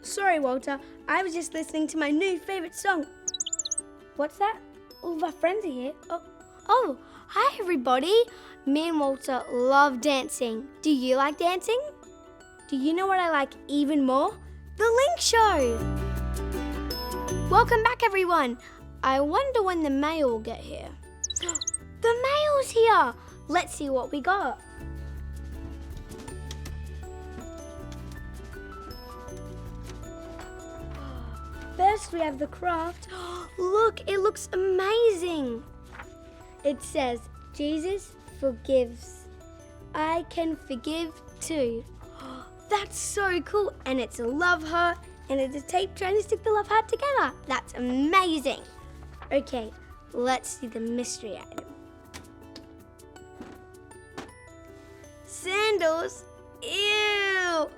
Sorry, Walter. I was just listening to my new favourite song. What's that? All of our friends are here. Oh, hi everybody. Me and Walter love dancing. Do you like dancing? Do you know what I like even more? The Link Show. Welcome back, everyone. I wonder when the mail will get here. The mail's here. Let's see what we got. First, we have the craft. Look, it looks amazing. It says, Jesus forgives. I can forgive too. That's so cool. And it's a love heart, and it's a tape trying to stick the love heart together. That's amazing. Okay, let's see the mystery item. Sandals? Ew!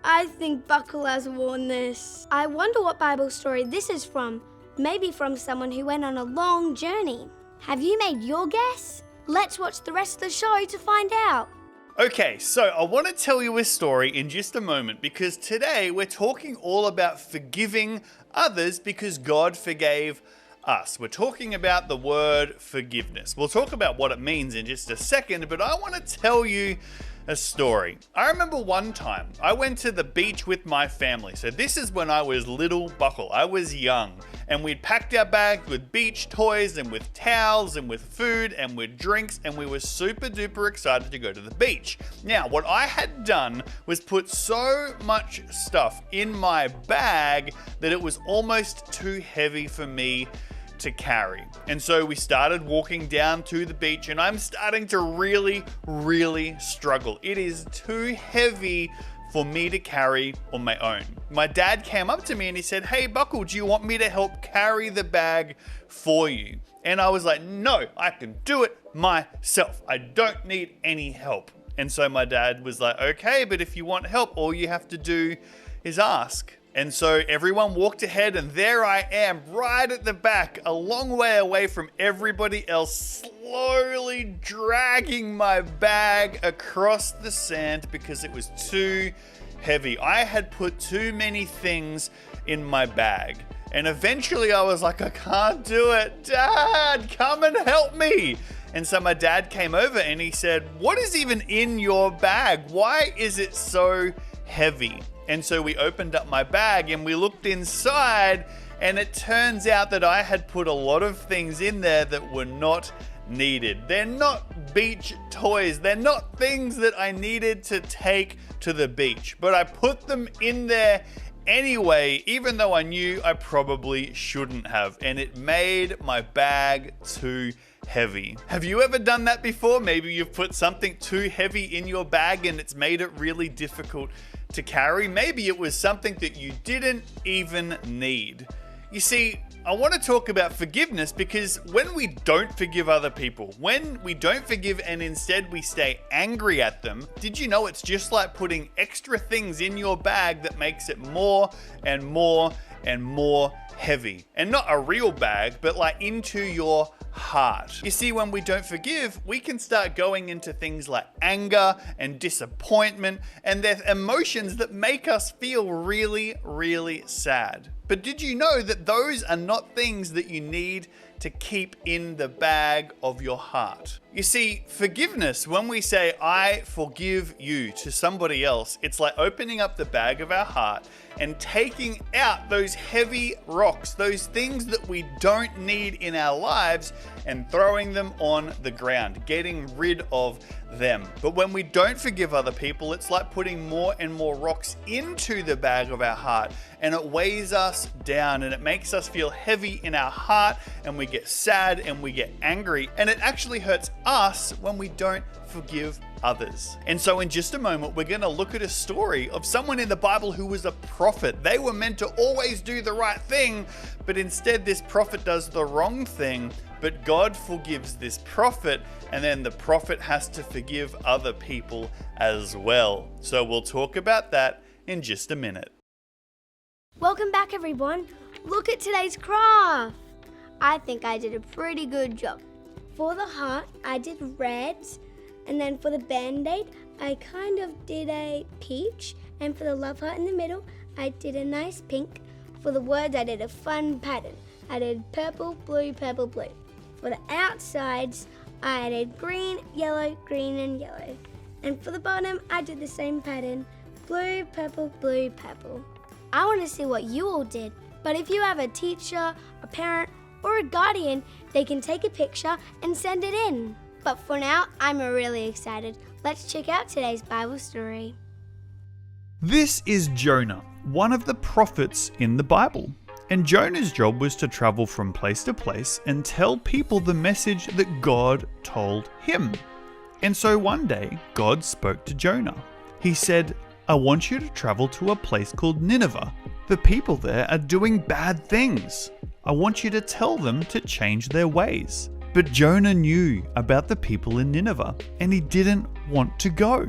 I think Buckle has worn this. I wonder what Bible story this is from. Maybe from someone who went on a long journey. Have you made your guess? Let's watch the rest of the show to find out. Okay, so I want to tell you a story in just a moment because today we're talking all about forgiving others because God forgave us. We're talking about the word forgiveness. We'll talk about what it means in just a second, but I want to tell you a story. I remember one time I went to the beach with my family. So this is when I was little Buckle. I was young, and we'd packed our bags with beach toys and with towels and with food and with drinks, and we were super duper excited to go to the beach. Now, what I had done was put so much stuff in my bag that it was almost too heavy for me to carry. And so we started walking down to the beach, and I'm starting to really struggle. It is too heavy for me to carry on my own. My dad came up to me and he said, "Hey Buckle, do you want me to help carry the bag for you?" And I was like, "No, I can do it myself. I don't need any help." And so my dad was like, "Okay, but if you want help, all you have to do is ask." And so everyone walked ahead, and there I am right at the back, a long way away from everybody else, slowly dragging my bag across the sand because it was too heavy. I had put too many things in my bag. And eventually I was like, "I can't do it. Dad, come and help me." And so my dad came over and he said, "What is even in your bag? Why is it so heavy?" And so we opened up my bag and we looked inside, and it turns out that I had put a lot of things in there that were not needed. They're not beach toys. They're not things that I needed to take to the beach. But I put them in there anyway, even though I knew I probably shouldn't have. And it made my bag too heavy. Have you ever done that before? Maybe you've put something too heavy in your bag and it's made it really difficult to carry. Maybe it was something that you didn't even need. You see, I want to talk about forgiveness because when we don't forgive other people, when we don't forgive and instead we stay angry at them, did you know it's just like putting extra things in your bag that makes it more and more and more heavy? And not a real bag, but like into your heart. You see, when we don't forgive, we can start going into things like anger and disappointment, and they're emotions that make us feel really sad. But did you know that those are not things that you need to keep in the bag of your heart? You see, forgiveness, when we say, "I forgive you" to somebody else, it's like opening up the bag of our heart and taking out those heavy rocks, those things that we don't need in our lives, and throwing them on the ground, getting rid of them. But when we don't forgive other people, it's like putting more and more rocks into the bag of our heart, and it weighs us down and it makes us feel heavy in our heart, and we get sad and we get angry, and it actually hurts us when we don't forgive others. And so in just a moment, we're going to look at a story of someone in the Bible who was a prophet. They were meant to always do the right thing, but instead this prophet does the wrong thing. But God forgives this prophet, and then the prophet has to forgive other people as well. So we'll talk about that in just a minute. Welcome back, everyone. Look at today's craft. I think I did a pretty good job. For the heart, I did red, and then for the band-aid, I kind of did a peach, and for the love heart in the middle, I did a nice pink. For the words, I did a fun pattern. I did purple, blue, purple, blue. For the outsides, I did green, green, and yellow. And for the bottom, I did the same pattern, blue, purple, blue, purple. I want to see what you all did. But if you have a teacher, a parent, or a guardian, they can take a picture and send it in. But for now, I'm really excited. Let's check out today's Bible story. This is Jonah, one of the prophets in the Bible. And Jonah's job was to travel from place to place and tell people the message that God told him. And so one day, God spoke to Jonah. He said, I want you to travel to a place called Nineveh. The people there are doing bad things. I want you to tell them to change their ways. But Jonah knew about the people in Nineveh, and he didn't want to go.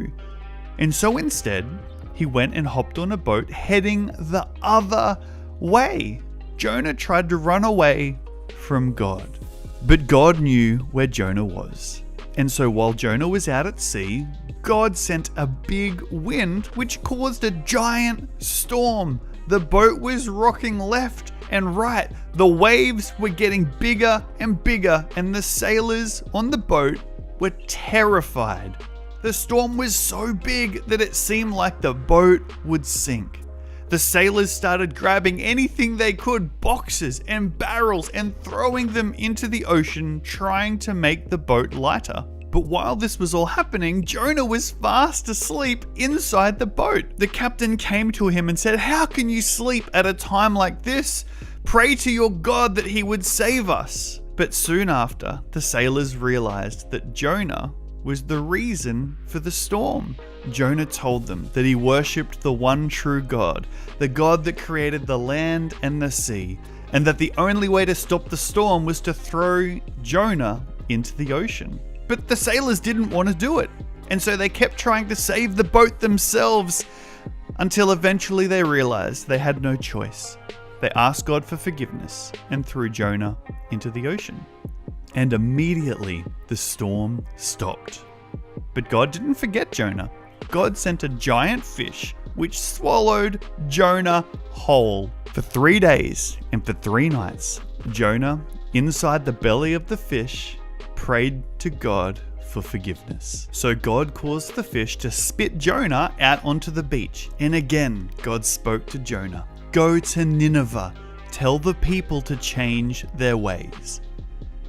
And so instead, he went and hopped on a boat heading the other way. Jonah tried to run away from God. But God knew where Jonah was. And so while Jonah was out at sea, God sent a big wind which caused a giant storm. The boat was rocking left and right. The waves were getting bigger and bigger, and the sailors on the boat were terrified. The storm was so big that it seemed like the boat would sink. The sailors started grabbing anything they could, boxes and barrels, and throwing them into the ocean, trying to make the boat lighter. But while this was all happening, Jonah was fast asleep inside the boat. The captain came to him and said, "How can you sleep at a time like this? Pray to your God that he would save us." But soon after, the sailors realized that Jonah was the reason for the storm. Jonah told them that he worshipped the one true God, the God that created the land and the sea, and that the only way to stop the storm was to throw Jonah into the ocean. But the sailors didn't want to do it, and so they kept trying to save the boat themselves until eventually they realized they had no choice. They asked God for forgiveness and threw Jonah into the ocean. And immediately the storm stopped. But God didn't forget Jonah. God sent a giant fish which swallowed Jonah whole. For 3 days and for 3 nights, Jonah, inside the belly of the fish, prayed to God for forgiveness. So God caused the fish to spit Jonah out onto the beach. And again, God spoke to Jonah. Go to Nineveh. Tell the people to change their ways.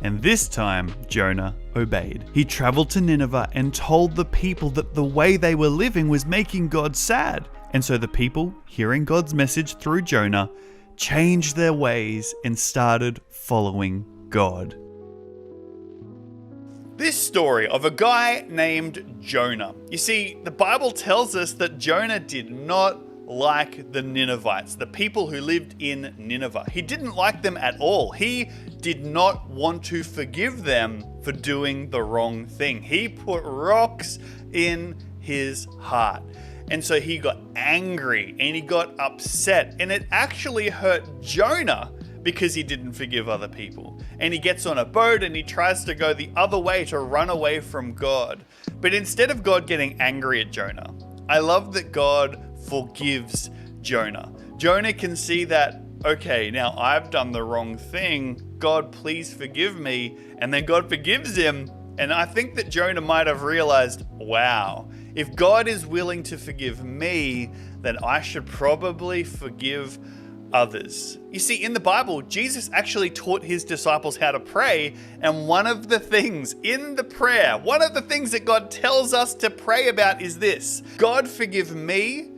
And this time, Jonah obeyed. He traveled to Nineveh and told the people that the way they were living was making God sad. And so the people, hearing God's message through Jonah, changed their ways and started following God. This story of a guy named Jonah. You see, the Bible tells us that Jonah did not like the Ninevites, the people who lived in Nineveh. He didn't like them at all. He did not want to forgive them for doing the wrong thing. He put rocks in his heart. And so he got angry and he got upset, and it actually hurt Jonah because he didn't forgive other people. And he gets on a boat and he tries to go the other way to run away from God. But instead of God getting angry at Jonah, I love that God forgives Jonah. Jonah can see that, okay, now I've done the wrong thing. God, please forgive me. And then God forgives him. And I think that Jonah might have realized, wow, if God is willing to forgive me, then I should probably forgive others. You see, in the Bible, Jesus actually taught his disciples how to pray. And one of the things in the prayer, one of the things that God tells us to pray about is this: God, forgive me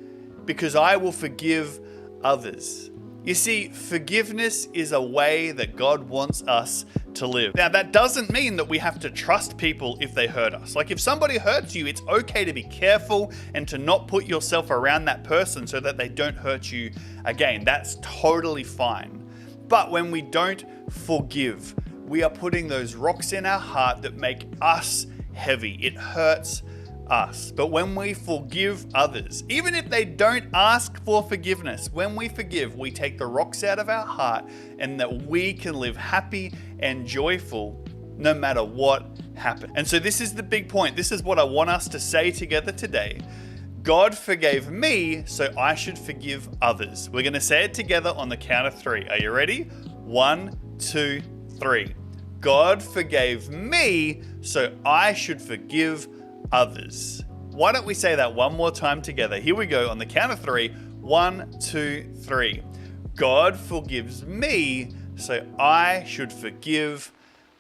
because I will forgive others. You see, forgiveness is a way that God wants us to live. Now, that doesn't mean that we have to trust people if they hurt us. Like, if somebody hurts you, it's okay to be careful and to not put yourself around that person so that they don't hurt you again. That's totally fine. But when we don't forgive, we are putting those rocks in our heart that make us heavy. It hurts us. But when we forgive others, even if they don't ask for forgiveness, when we forgive, we take the rocks out of our heart, and that we can live happy and joyful no matter what happens. And so this is the big point. This is what I want us to say together today. God forgave me, so I should forgive others. We're going to say it together on the count of 3. Are you ready? 1, 2, 3. God forgave me, so I should forgive others. Why don't we say that one more time together? Here we go on the count of 3. 1, 2, 3. God forgives me, so I should forgive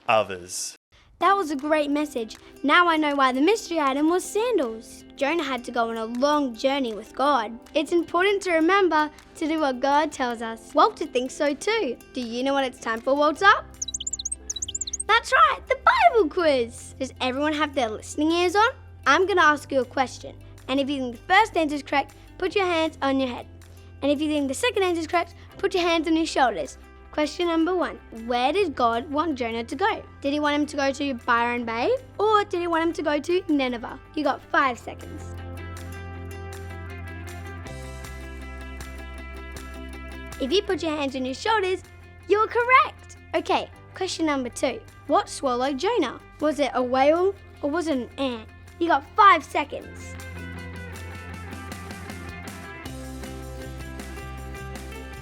others. That was a great message. Now I know why the mystery item was sandals. Jonah had to go on a long journey with God. It's important to remember to do what God tells us. Walter thinks so too. Do you know what it's time for, Walter? That's right, the Bible quiz. Does everyone have their listening ears on? I'm going to ask you a question. And if you think the first answer is correct, put your hands on your head. And if you think the second answer is correct, put your hands on your shoulders. Question number 1. Where did God want Jonah to go? Did he want him to go to Byron Bay? Or did he want him to go to Nineveh? You got 5 seconds. If you put your hands on your shoulders, you're correct. Okay, question number 2. What swallowed Jonah? Was it a whale or was it an ant? You got 5 seconds.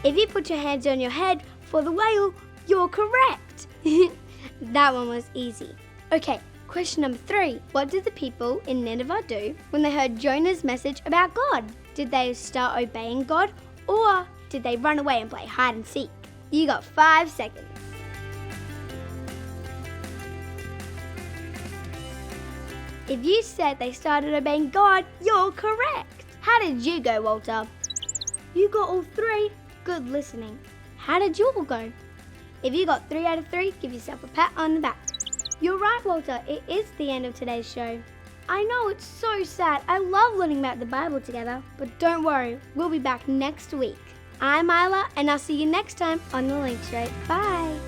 If you put your hands on your head for the whale, you're correct. That one was easy. Okay, question number 3. What did the people in Nineveh do when they heard Jonah's message about God? Did they start obeying God or did they run away and play hide and seek? You got 5 seconds. If you said they started obeying God, you're correct. How did you go, Walter? You got all 3. Good listening. How did you all go? If you got 3 out of 3, give yourself a pat on the back. You're right, Walter. It is the end of today's show. I know, it's so sad. I love learning about the Bible together. But don't worry, we'll be back next week. I'm Isla, and I'll see you next time on The Link Straight. Bye.